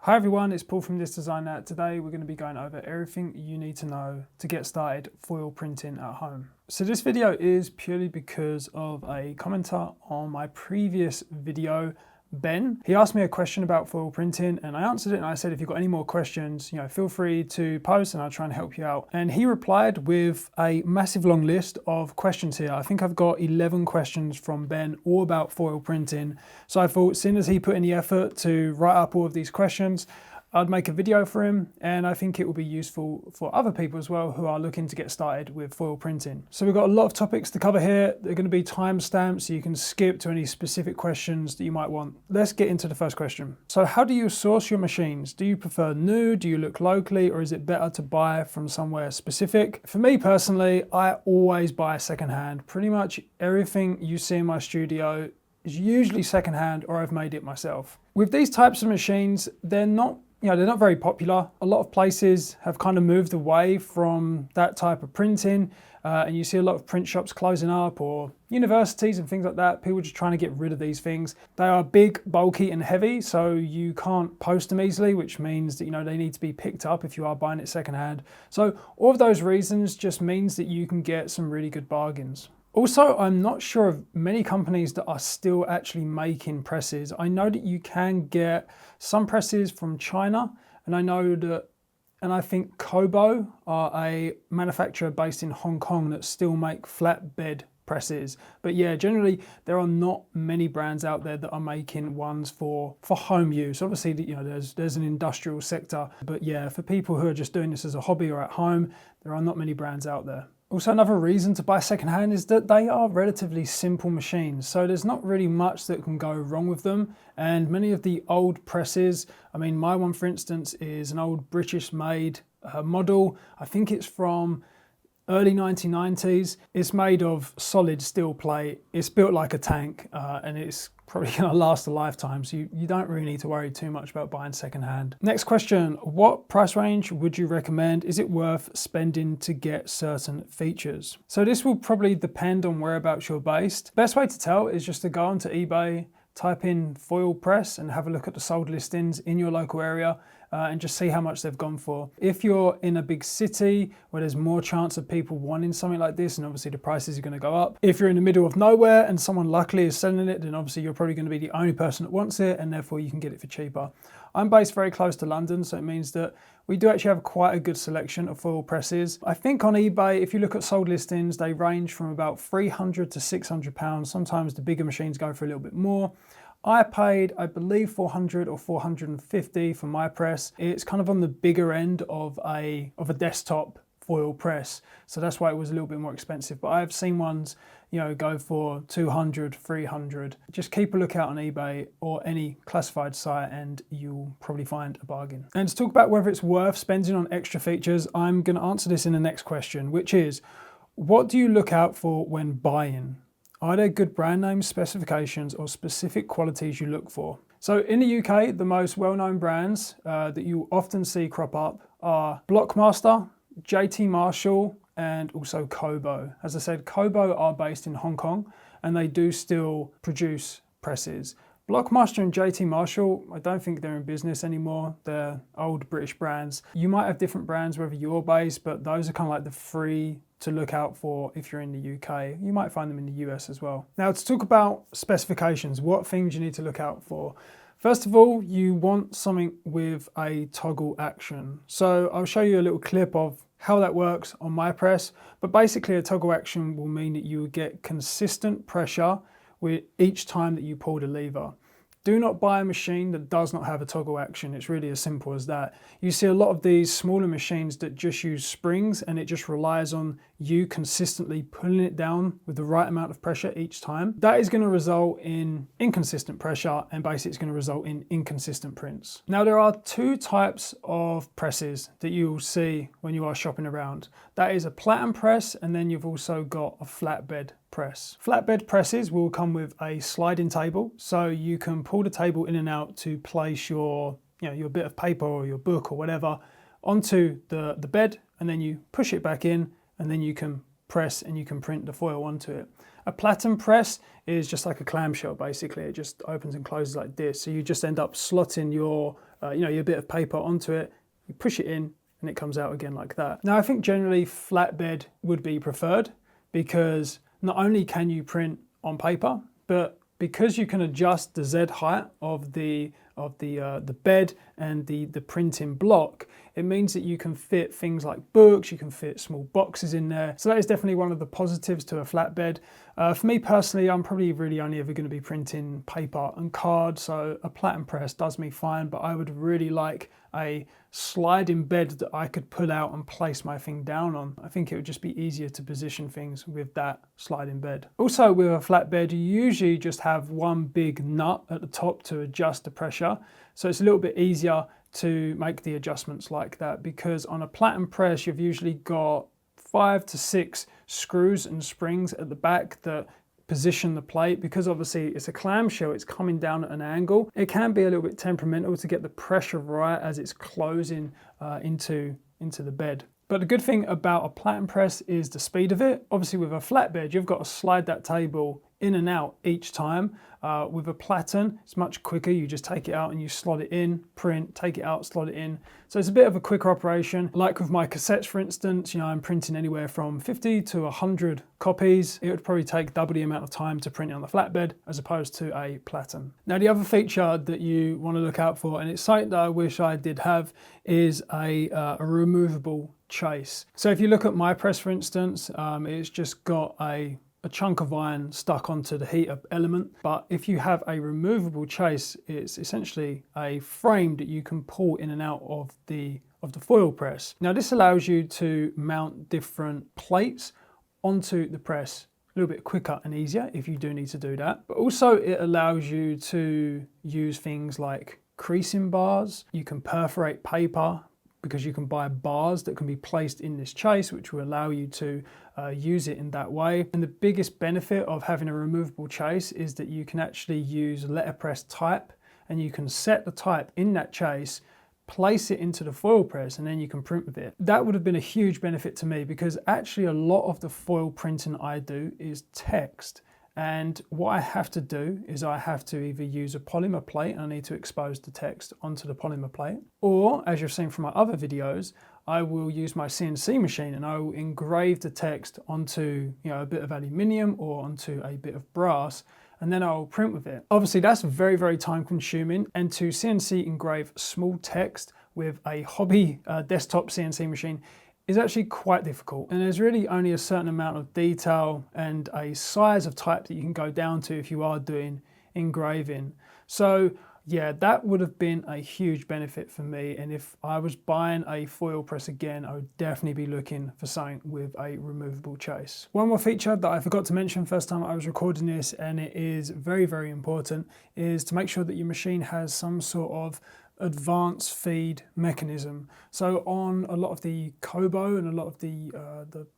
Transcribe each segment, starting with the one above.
Hi everyone, it's Paul from This Design That. Today we're going to be going over everything you need to know to get started foil printing at home. So this video is purely because of a commenter on my previous video, Ben. He asked me a question about foil printing and I answered it, and I said if you've got any more questions, feel free to post and I'll try and help you out. And he replied with a massive long list of questions here. I think I've got 11 questions from Ben all about foil printing. So I thought, seeing as he put in the effort to write up all of these questions, I'd make a video for him, and I think it will be useful for other people as well who are looking to get started with foil printing. So we've got a lot of topics to cover here. They're going to be timestamps so you can skip to any specific questions that you might want. Let's get into the first question. So how do you source your machines? Do you prefer new? Do you look locally? Or is it better to buy from somewhere specific? For me personally, I always buy secondhand. Pretty much everything you see in my studio is usually secondhand or I've made it myself. With these types of machines, they're not very popular. A lot of places have kind of moved away from that type of printing, and you see a lot of print shops closing up, or universities and things like that. People just trying to get rid of these things. They are big, bulky and heavy, so you can't post them easily, which means that they need to be picked up if you are buying it secondhand. So all of those reasons just means that you can get some really good bargains. Also, I'm not sure of many companies that are still actually making presses. I know that you can get some presses from China, and I think Kobo are a manufacturer based in Hong Kong that still make flatbed presses. But yeah, generally there are not many brands out there that are making ones for home use. Obviously, there's an industrial sector, but yeah, for people who are just doing this as a hobby or at home, there are not many brands out there. Also, another reason to buy secondhand is that they are relatively simple machines, so there's not really much that can go wrong with them. And many of the old presses, my one for instance is an old British made model. I think it's from early 1990s. It's made of solid steel plate. It's built like a tank, and it's probably going to last a lifetime, so you don't really need to worry too much about buying secondhand. Next question, what price range would you recommend? Is it worth spending to get certain features? So this will probably depend on whereabouts you're based. Best way to tell is just to go onto eBay, type in foil press and have a look at the sold listings in your local area, and just see how much they've gone for. If you're in a big city where there's more chance of people wanting something like this, and obviously the prices are going to go up. If you're in the middle of nowhere and someone luckily is selling it, then obviously you're probably going to be the only person that wants it, and therefore you can get it for cheaper. I'm based very close to London, so it means that we do actually have quite a good selection of foil presses. I think on eBay, if you look at sold listings, they range from about £300 to £600. Sometimes the bigger machines go for a little bit more. I paid, I believe, $400 or $450 for my press. It's kind of on the bigger end of a desktop foil press, so that's why it was a little bit more expensive. But I've seen ones, go for $200, $300. Just keep a lookout on eBay or any classified site, and you'll probably find a bargain. And to talk about whether it's worth spending on extra features, I'm going to answer this in the next question, which is, what do you look out for when buying? Are there good brand names, specifications, or specific qualities you look for? So in the UK, the most well-known brands that you often see crop up are Blockmaster, JT Marshall, and also Kobo. As I said, Kobo are based in Hong Kong, and they do still produce presses. Blockmaster and JT Marshall, I don't think they're in business anymore. They're old British brands. You might have different brands wherever you're based, but those are kind of like the three to look out for if you're in the UK. You might find them in the US as well. Now, to talk about specifications, what things you need to look out for. First of all, you want something with a toggle action. So I'll show you a little clip of how that works on my press, but basically a toggle action will mean that you will get consistent pressure with each time that you pull the lever. Do not buy a machine that does not have a toggle action. It's really as simple as that. You see a lot of these smaller machines that just use springs, and it just relies on you consistently pulling it down with the right amount of pressure each time. That is going to result in inconsistent pressure, and basically it's going to result in inconsistent prints. Now, there are two types of presses that you will see when you are shopping around. That is a platen press, and then you've also got a flatbed press. Flatbed presses will come with a sliding table, so you can pull the table in and out to place your bit of paper or your book or whatever onto the bed, and then you push it back in, and then you can press and you can print the foil onto it. A platen press is just like a clamshell basically. It just opens and closes like this. So you just end up slotting your your bit of paper onto it, you push it in and it comes out again like that. Now I think generally flatbed would be preferred because not only can you print on paper, but because you can adjust the Z height of the bed and the printing block, it means that you can fit things like books, you can fit small boxes in there. So that is definitely one of the positives to a flatbed. For me personally, I'm probably really only ever going to be printing paper and card, so a platen press does me fine, but I would really like a sliding bed that I could pull out and place my thing down on. I think it would just be easier to position things with that sliding bed. Also with a flatbed, you usually just have one big nut at the top to adjust the pressure. So it's a little bit easier to make the adjustments like that, because on a platen press, you've usually got 5 to 6 screws and springs at the back that position the plate. Because obviously it's a clamshell, it's coming down at an angle. It can be a little bit temperamental to get the pressure right as it's closing into the bed. But the good thing about a platen press is the speed of it. Obviously with a flatbed, you've got to slide that table in and out each time. With a platen, it's much quicker. You just take it out and you slot it in, print, take it out, slot it in. So it's a bit of a quicker operation. Like with my cassettes, for instance, I'm printing anywhere from 50 to 100 copies. It would probably take double the amount of time to print it on the flatbed as opposed to a platen. Now the other feature that you want to look out for, and it's something that I wish I did have, is a removable chase. So if you look at my press, for instance, it's just got a chunk of iron stuck onto the heater element. But if you have a removable chase, it's essentially a frame that you can pull in and out of the foil press. Now this allows you to mount different plates onto the press a little bit quicker and easier if you do need to do that. But also it allows you to use things like creasing bars. You can perforate paper, because you can buy bars that can be placed in this chase, which will allow you to use it in that way. And the biggest benefit of having a removable chase is that you can actually use letterpress type, and you can set the type in that chase, place it into the foil press, and then you can print with it. That would have been a huge benefit to me, because actually a lot of the foil printing I do is text. And what I have to do is I have to either use a polymer plate, and I need to expose the text onto the polymer plate, or as you've seen from my other videos, I will use my CNC machine and I will engrave the text onto a bit of aluminium or onto a bit of brass, and then I'll print with it. Obviously that's very, very time consuming, and to CNC engrave small text with a hobby desktop CNC machine is actually quite difficult, and there's really only a certain amount of detail and a size of type that you can go down to if you are doing engraving. So yeah, that would have been a huge benefit for me, and if I was buying a foil press again, I would definitely be looking for something with a removable chase. One more feature that I forgot to mention first time I was recording this, and it is very, very important, is to make sure that your machine has some sort of advanced feed mechanism. So on a lot of the Kobo and a lot of the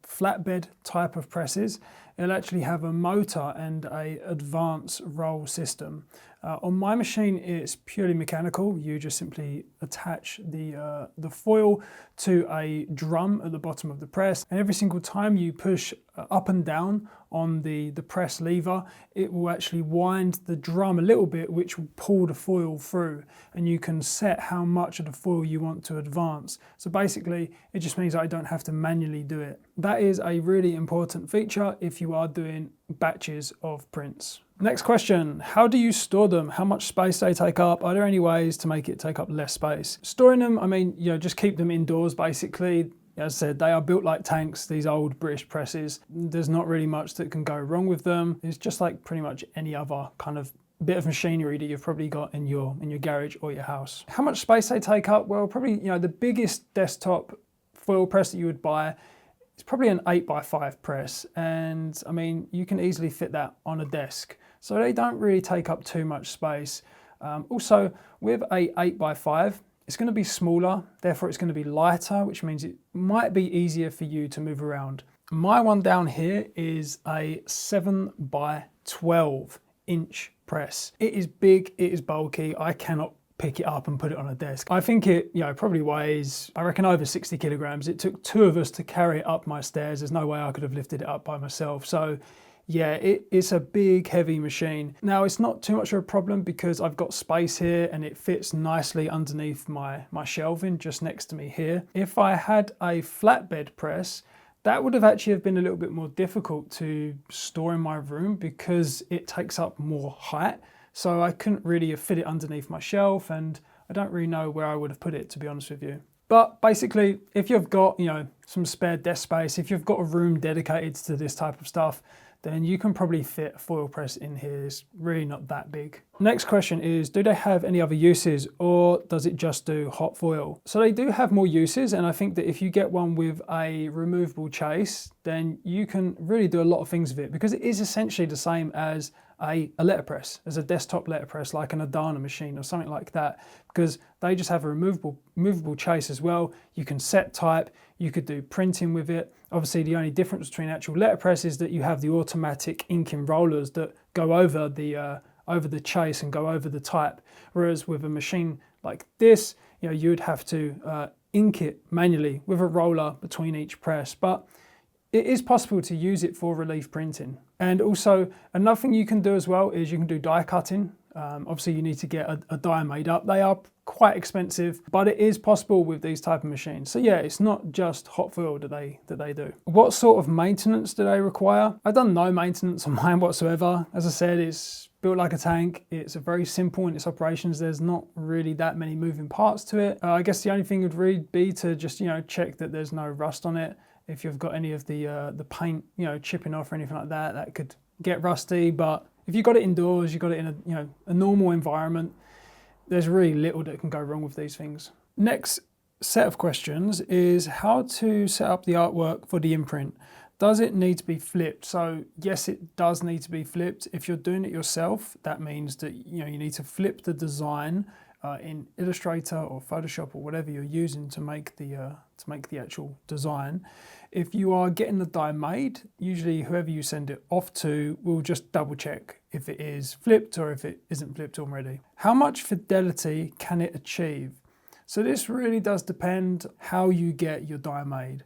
flatbed type of presses, it'll actually have a motor and a advanced roll system. On my machine, it's purely mechanical. You just simply attach the foil to a drum at the bottom of the press, and every single time you push up and down on the press lever, it will actually wind the drum a little bit, which will pull the foil through, and you can set how much of the foil you want to advance. So basically, it just means that I don't have to manually do it. That is a really important feature if you are doing batches of prints. Next question, how do you store them? How much space do they take up? Are there any ways to make it take up less space? Storing them, I mean, just keep them indoors basically. As I said, they are built like tanks, these old British presses. There's not really much that can go wrong with them. It's just like pretty much any other kind of bit of machinery that you've probably got in your garage or your house. How much space they take up? Well, probably, the biggest desktop foil press that you would buy, it's probably an 8x5 press. And I mean, you can easily fit that on a desk. So they don't really take up too much space. Also, with a 8x5, it's going to be smaller, therefore it's going to be lighter, which means it might be easier for you to move around. My one down here is a 7x12 inch press. It is big, it is bulky, I cannot pick it up and put it on a desk. I think it probably weighs, I reckon, over 60 kilograms. It took 2 of us to carry it up my stairs. There's no way I could have lifted it up by myself. So yeah, it's a big, heavy machine. Now, it's not too much of a problem because I've got space here and it fits nicely underneath my shelving just next to me here. If I had a flatbed press, that would have actually been a little bit more difficult to store in my room because it takes up more height. So I couldn't really fit it underneath my shelf, and I don't really know where I would have put it, to be honest with you. But basically, if you've got, some spare desk space, if you've got a room dedicated to this type of stuff, then you can probably fit a foil press in here. It's really not that big. Next question is, do they have any other uses, or does it just do hot foil? So they do have more uses, and I think that if you get one with a removable chase, then you can really do a lot of things with it, because it is essentially the same as a letterpress, as a desktop letterpress, like an Adana machine or something like that, because they just have a movable chase as well. You can set type, you could do printing with it. Obviously, the only difference between actual letterpress is that you have the automatic inking rollers that go over the chase and go over the type. Whereas with a machine like this, you would have to ink it manually with a roller between each press. But it is possible to use it for relief printing. And also, another thing you can do as well is you can do die cutting. Obviously, you need to get a die made up. They are quite expensive, but it is possible with these type of machines. So yeah, it's not just hot foil that they do. What sort of maintenance do they require? I've done no maintenance on mine whatsoever. As I said, it's built like a tank. It's very simple in its operations. There's not really that many moving parts to it. I guess the only thing would really be to just check that there's no rust on it. If you've got any of the paint chipping off or anything like that, that could get rusty. But if you've got it indoors, you've got it in a normal environment, there's really little that can go wrong with these things. Next set of questions is how to set up the artwork for the imprint. Does it need to be flipped? So yes, it does need to be flipped. If you're doing it yourself, that means that you need to flip the design in Illustrator or Photoshop or whatever you're using to make the actual design. If you are getting the die made, usually whoever you send it off to will just double check if it is flipped or if it isn't flipped already. How much fidelity can it achieve? So this really does depend how you get your die made.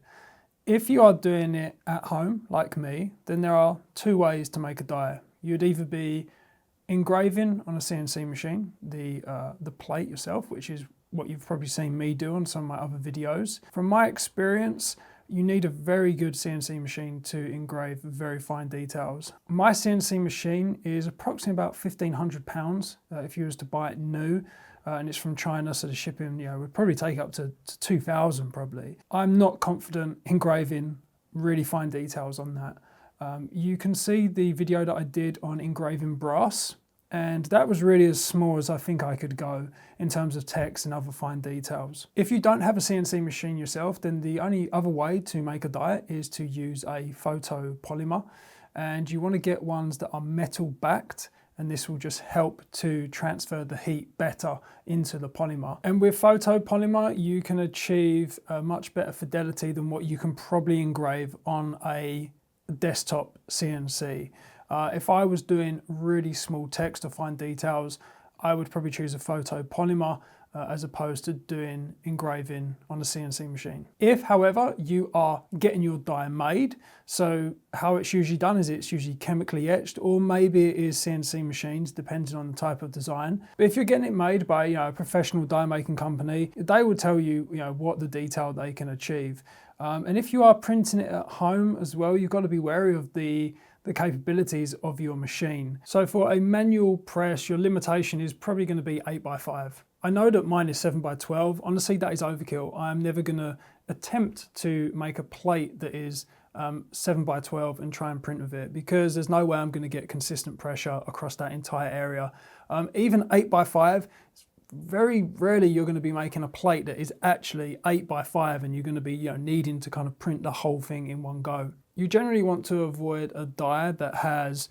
If you are doing it at home, like me, then there are two ways to make a die. You'd either be engraving on a CNC machine, the plate yourself, which is what you've probably seen me do on some of my other videos. From my experience, you need a very good CNC machine to engrave very fine details. My CNC machine is approximately about £1,500 if you was to buy it new, and it's from China, so the shipping would probably take up to 2,000 probably. I'm not confident engraving really fine details on that. You can see the video that I did on engraving brass, and that was really as small as I think I could go in terms of text and other fine details. If you don't have a CNC machine yourself, then the only other way to make a die is to use a photopolymer, and you want to get ones that are metal backed, and this will just help to transfer the heat better into the polymer. And with photopolymer, you can achieve a much better fidelity than what you can probably engrave on a desktop CNC. If I was doing really small text or fine details, I would probably choose a photopolymer as opposed to doing engraving on a CNC machine. If, however, you are getting your die made, so how it's usually done is it's usually chemically etched, or maybe it is CNC machines, depending on the type of design. But if you're getting it made by a professional die making company, they will tell you, what the detail they can achieve. And if you are printing it at home as well, you've got to be wary of the capabilities of your machine. So for a manual press, your limitation is probably going to be 8x5. I know that mine is 7x12. Honestly, that is overkill. I'm never going to attempt to make a plate that is 7x12 and try and print with it, because there's no way I'm going to get consistent pressure across that entire area. Even 8x5, very rarely you're going to be making a plate that is actually 8x5 and you're going to be needing to kind of print the whole thing in one go. You generally want to avoid a die that has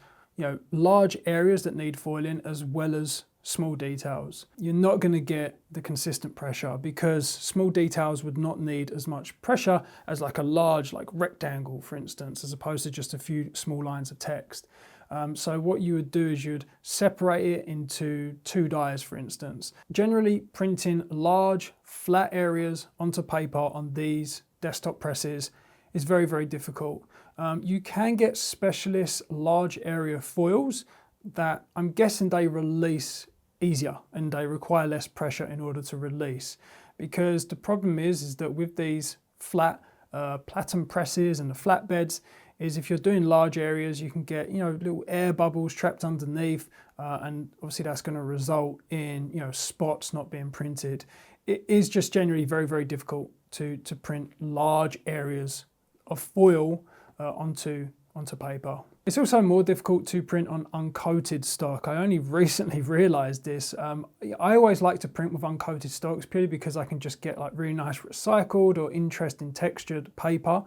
large areas that need foiling as well as small details. You're not going to get the consistent pressure because small details would not need as much pressure as like a large rectangle, for instance, as opposed to just a few small lines of text. So what you would do is you'd separate it into two dies, for instance. Generally, printing large flat areas onto paper on these desktop presses is very, very difficult. You can get specialist large area foils that I'm guessing they release easier and they require less pressure in order to release. Because the problem is that with these flat platen presses and the flatbeds, is if you're doing large areas, you can get, little air bubbles trapped underneath, and obviously that's going to result in, spots not being printed. It is just generally very, very difficult to print large areas of foil onto paper. It's also more difficult to print on uncoated stock. I only recently realized this. I always like to print with uncoated stocks purely because I can just get like really nice recycled or interesting textured paper.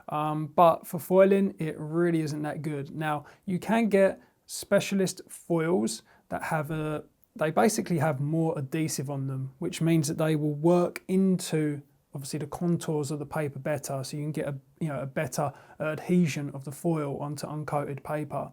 But for foiling, it really isn't that good. Now, you can get specialist foils that they basically have more adhesive on them, which means that they will work into obviously the contours of the paper better, so you can get a better adhesion of the foil onto uncoated paper.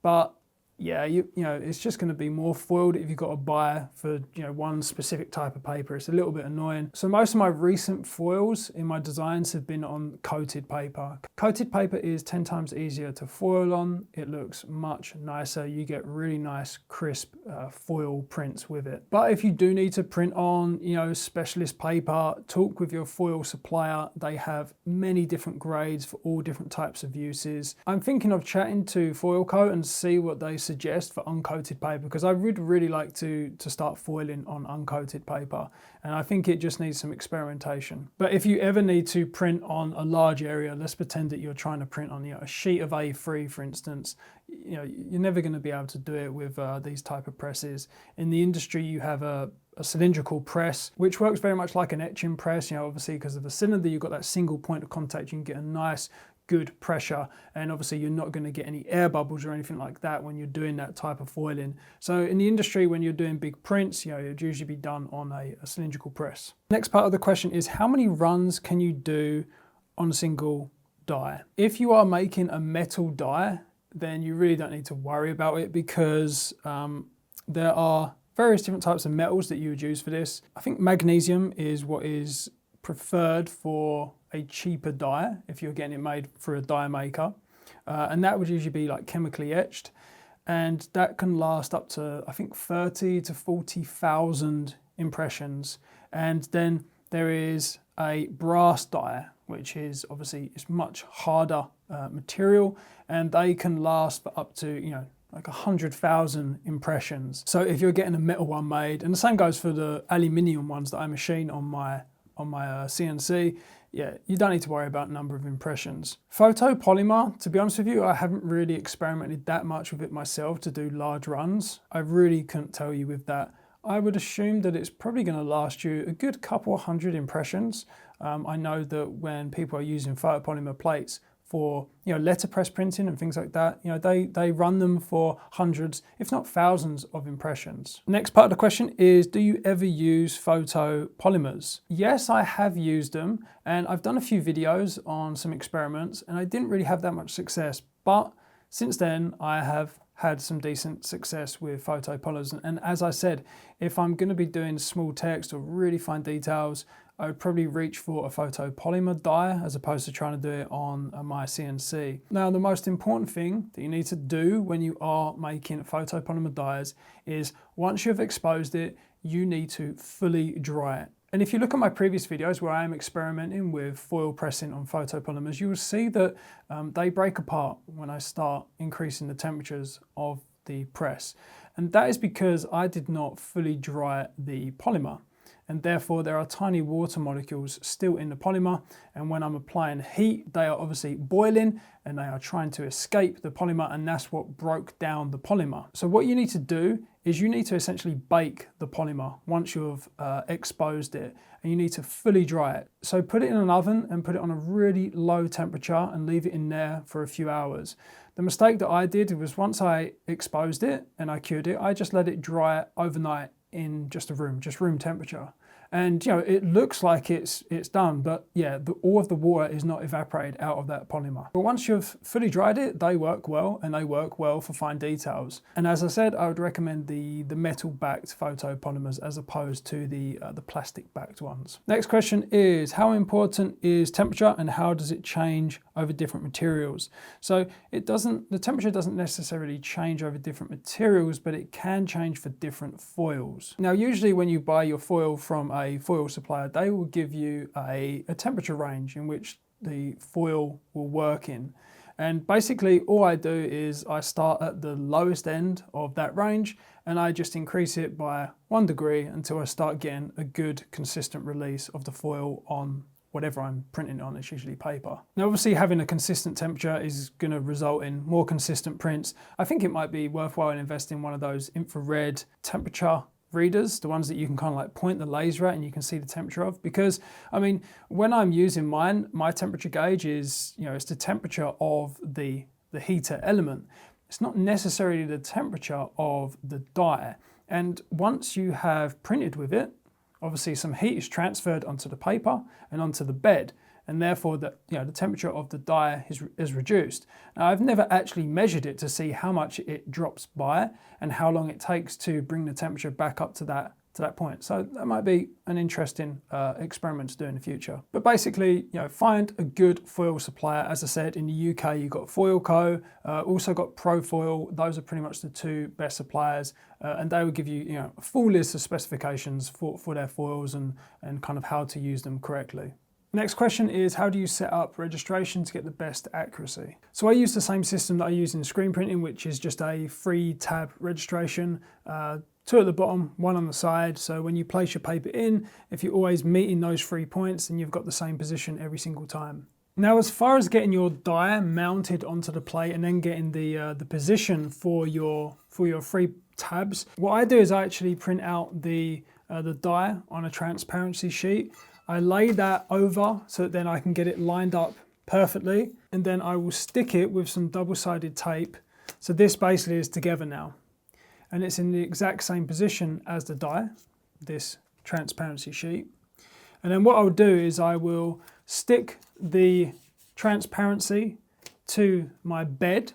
But yeah, it's just going to be more foiled if you've got to buy for one specific type of paper. It's a little bit annoying. So most of my recent foils in my designs have been on coated paper. Coated paper is 10 times easier to foil on. It looks much nicer. You get really nice crisp foil prints with it. But if you do need to print on specialist paper, talk with your foil supplier. They have many different grades for all different types of uses. I'm thinking of chatting to Foil Co and see what they suggest for uncoated paper, because I would really like to start foiling on uncoated paper, and I think it just needs some experimentation. But if you ever need to print on a large area, let's pretend that you're trying to print on a sheet of A3, for instance, you're never going to be able to do it with these type of presses. In the industry, you have a cylindrical press, which works very much like an etching press. Obviously because of the cylinder, you've got that single point of contact. You can get a nice good pressure, and obviously you're not going to get any air bubbles or anything like that when you're doing that type of foiling. So in the industry, when you're doing big prints, it would usually be done on a cylindrical press. Next part of the question is, how many runs can you do on a single die? If you are making a metal die, then you really don't need to worry about it, because there are various different types of metals that you would use for this. I think magnesium is what is preferred for a cheaper die if you're getting it made through a die maker, and that would usually be like chemically etched, and that can last up to I think 30 to 40,000 impressions. And then there is a brass die, which is obviously it's much harder material, and they can last for up to like 100,000 impressions. So if you're getting a metal one made, and the same goes for the aluminium ones that I machine on my CNC, you don't need to worry about number of impressions. Photopolymer, to be honest with you, I haven't really experimented that much with it myself to do large runs. I really couldn't tell you with that. I would assume that it's probably going to last you a good couple of hundred impressions. I know that when people are using photopolymer plates for letterpress printing and things like that, they run them for hundreds, if not thousands of impressions. Next part of the question is, do you ever use photopolymers? Yes, I have used them, and I've done a few videos on some experiments, and I didn't really have that much success. But since then, I have had some decent success with photopolymers. And as I said, if I'm going to be doing small text or really fine details, I would probably reach for a photopolymer die as opposed to trying to do it on my CNC. Now, the most important thing that you need to do when you are making photopolymer dies is, once you've exposed it, you need to fully dry it. And if you look at my previous videos where I am experimenting with foil pressing on photopolymers, you will see that they break apart when I start increasing the temperatures of the press. And that is because I did not fully dry the polymer. And therefore there are tiny water molecules still in the polymer, and when I'm applying heat, they are obviously boiling and they are trying to escape the polymer, and that's what broke down the polymer. So what you need to do is you need to essentially bake the polymer once you've exposed it, and you need to fully dry it. So put it in an oven and put it on a really low temperature and leave it in there for a few hours. The mistake that I did was, once I exposed it and I cured it, I just let it dry overnight in just room temperature. And it looks like it's done, but yeah, all of the water is not evaporated out of that polymer. But once you've fully dried it, they work well, and they work well for fine details. And as I said, I would recommend the metal-backed photopolymers as opposed to the plastic-backed ones. Next question is, how important is temperature and how does it change over different materials? So the temperature doesn't necessarily change over different materials, but it can change for different foils. Now, usually when you buy your foil from a foil supplier, they will give you a temperature range in which the foil will work in. And basically all I do is I start at the lowest end of that range and I just increase it by 1 degree until I start getting a good consistent release of the foil on whatever I'm printing on. It's usually paper. Now obviously having a consistent temperature is going to result in more consistent prints. I think it might be worthwhile to invest in one of those infrared temperature readers, the ones that you can kind of like point the laser at and you can see the temperature of, because I mean, when I'm using mine, my temperature gauge is, it's the temperature of the heater element. It's not necessarily the temperature of the die. And once you have printed with it, obviously some heat is transferred onto the paper and onto the bed, and therefore the temperature of the die is reduced. Now, I've never actually measured it to see how much it drops by and how long it takes to bring the temperature back up to that point. So that might be an interesting experiment to do in the future. But basically, find a good foil supplier. As I said, in the UK, you've got Foil Co, also got Profoil. Those are pretty much the two best suppliers, and they will give you, a full list of specifications for their foils and kind of how to use them correctly. Next question is, how do you set up registration to get the best accuracy? So I use the same system that I use in screen printing, which is just a 3-tab registration, 2 at the bottom, 1 on the side. So when you place your paper in, if you're always meeting those 3 points, then you've got the same position every single time. Now, as far as getting your die mounted onto the plate and then getting the position for your 3 tabs, what I do is I actually print out the die on a transparency sheet. I lay that over so that then I can get it lined up perfectly, and then I will stick it with some double-sided tape. So this basically is together now, and it's in the exact same position as the die, this transparency sheet. And then what I'll do is I will stick the transparency to my bed.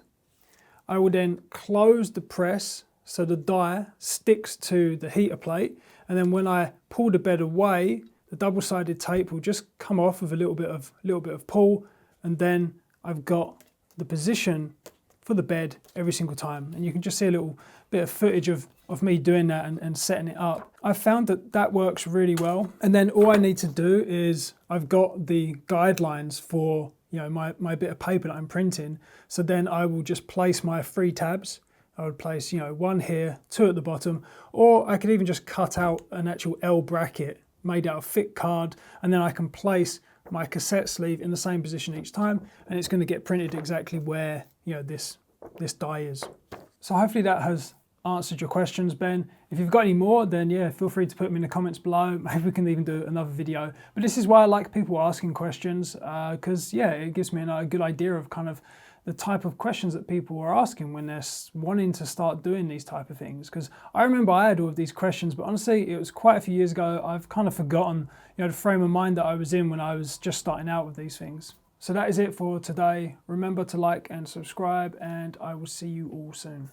I will then close the press so the die sticks to the heater plate, and then when I pull the bed away, the double-sided tape will just come off with a little bit of pull, and then I've got the position for the bed every single time. And you can just see a little bit of footage of me doing that and setting it up. I found that works really well. And then all I need to do is I've got the guidelines for my bit of paper that I'm printing. So then I will just place my 3 tabs. I would place 1 here, 2 at the bottom, or I could even just cut out an actual L bracket made out of thick card, and then I can place my cassette sleeve in the same position each time, and it's going to get printed exactly where this die is. So hopefully that has answered your questions, Ben. If you've got any more, then yeah, feel free to put them in the comments below. Maybe we can even do another video. But this is why I like people asking questions, because yeah, it gives me a good idea of kind of the type of questions that people are asking when they're wanting to start doing these type of things. Because I remember I had all of these questions, but honestly, it was quite a few years ago. I've kind of forgotten the frame of mind that I was in when I was just starting out with these things. So that is it for today. Remember to like and subscribe, and I will see you all soon.